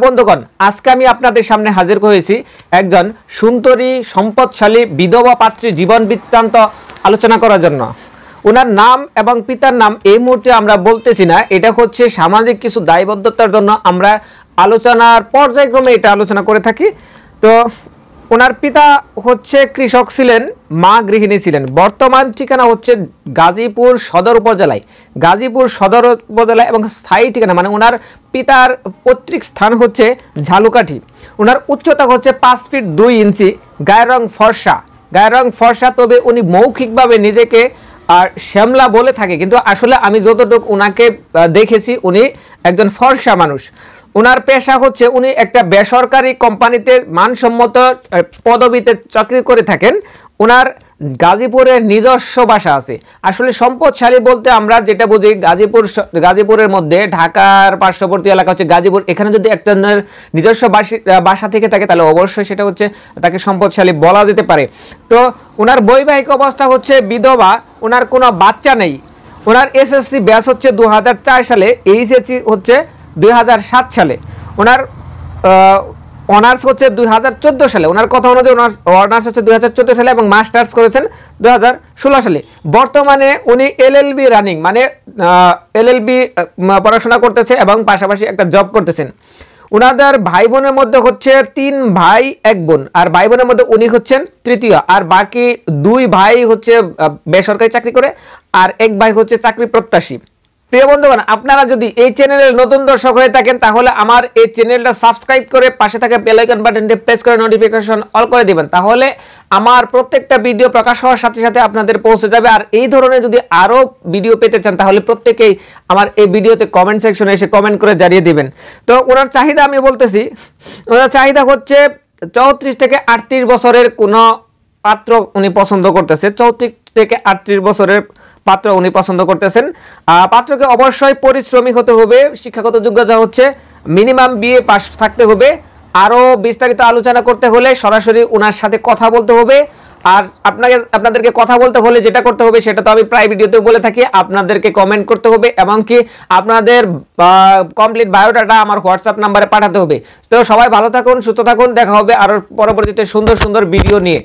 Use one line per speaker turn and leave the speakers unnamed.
বন্ধুগণ, আজকে আমি আপনাদের সামনে হাজির হয়েছি একজন সুন্দরী সম্পদশালী বিধবা পাত্রীর জীবন বৃত্তান্ত আলোচনা করার জন্য। ওনার নাম এবং পিতার নাম এই মুহূর্তে আমরা বলতেছি না, এটা হচ্ছে সামাজিক কিছু দায়বদ্ধতার জন্য আমরা আলোচনার পর্যায়ক্রমে এটা আলোচনা করে থাকি। তো ওনার পিতা হচ্ছে কৃষক ছিলেন, মা গৃহিণী ছিলেন। বর্তমান ঠিকানা হচ্ছে গাজীপুর সদর উপজেলায়, এবং স্থায়ী ঠিকানা মানে ওনার পিতার পৈতৃক স্থান হচ্ছে ঝালুকাঠি। ওনার উচ্চতা হচ্ছে 5 ফিট 2 ইঞ্চি। গায়ের রং ফর্সা, তবে উনি মৌখিকভাবে নিজেকে শ্যামলা বলে থাকে, কিন্তু আসলে আমি যতটুকু ওনাকে দেখেছি উনি একজন ফর্সা মানুষ। ওনার পেশা হচ্ছে উনি একটা বেসরকারি কোম্পানিতে মানসম্মত পদবিতে চাকরি করে থাকেন। ওনার গাজীপুরের নিজস্ব বাসা আছে। আসলে সম্পদশালী বলতে আমরা যেটা বুঝি, গাজীপুরের মধ্যে ঢাকার পার্শ্ববর্তী এলাকা হচ্ছে গাজীপুর, এখানে যদি একজনের নিজস্ব বাসা থেকে থাকে তাহলে অবশ্যই সেটা হচ্ছে তাকে সম্পদশালী বলা যেতে পারে। তো ওনার বৈবাহিক অবস্থা হচ্ছে বিধবা, ওনার কোনো বাচ্চা নেই। ওনার এসএসসি ব্যাচ হচ্ছে 2004 সালে, এইচএসসি হচ্ছে 2007 সালে। ওনার অনার্স হচ্ছে 2014 সালে। ওনার কথা অনুযায়ী অনার্স হচ্ছে 2014 সালে এবং মাস্টার্স করেছেন 2016 সালে। বর্তমানে উনি এলএলবি রানিং মানে এলএলবি পড়াশোনা করতেছে এবং পাশাপাশি একটা জব করতেছেন। ওনাদের ভাই বোনের মধ্যে হচ্ছে 3 ভাই 1 বোন, আর ভাই বোনের মধ্যে উনি হচ্ছেন তৃতীয়, আর বাকি 2 ভাই হচ্ছে বেসরকারি চাকরি করে আর 1 ভাই হচ্ছে চাকরি প্রত্যাশী। প্রিয় বন্ধুগণ, আপনারা যদি এই চ্যানেলের নতুন দর্শক হয়ে থাকেন তাহলে আমার এই চ্যানেলটা সাবস্ক্রাইব করে পাশে থাকা বেল আইকন বাটনটি প্রেস করে নোটিফিকেশন অল করে দিবেন, তাহলে আমার প্রত্যেকটা ভিডিও প্রকাশ হওয়ার সাথে সাথে আপনাদের পৌঁছে যাবে। আর এই ধরনের যদি আরো ভিডিও পেতে চান তাহলে প্রত্যেকেই আমার এই ভিডিওতে কমেন্ট সেকশনে এসে কমেন্ট করে জানিয়ে দিবেন। তো ওনার চাহিদা আমি বলতেছি, ওনার চাহিদা হচ্ছে 34 থেকে 38 বছরের কোনো পাত্র উনি পছন্দ করতেছে। 34 থেকে 38 বছরের পাত্র উনি পছন্দ করতেছেন। পাত্রকে অবশ্যই পরিশ্রমী হতে হবে। শিক্ষাগত যোগ্যতা হচ্ছে মিনিমাম বিএ পাস থাকতে হবে। আরও বিস্তারিত আলোচনা করতে হলে সরাসরি ওনার সাথে কথা বলতে হবে। আর আপনাদেরকে কথা বলতে হলে যেটা করতে হবে সেটা তো আমি প্রায় ভিডিওতে বলে থাকি, আপনাদেরকে কমেন্ট করতে হবে এবং কি আপনাদের কমপ্লিট বায়োডাটা আমার হোয়াটসঅ্যাপ নাম্বারে পাঠাতে হবে। তো সবাই ভালো থাকুন, সুস্থ থাকুন, দেখা হবে আরও পরবর্তীতে সুন্দর সুন্দর ভিডিও নিয়ে।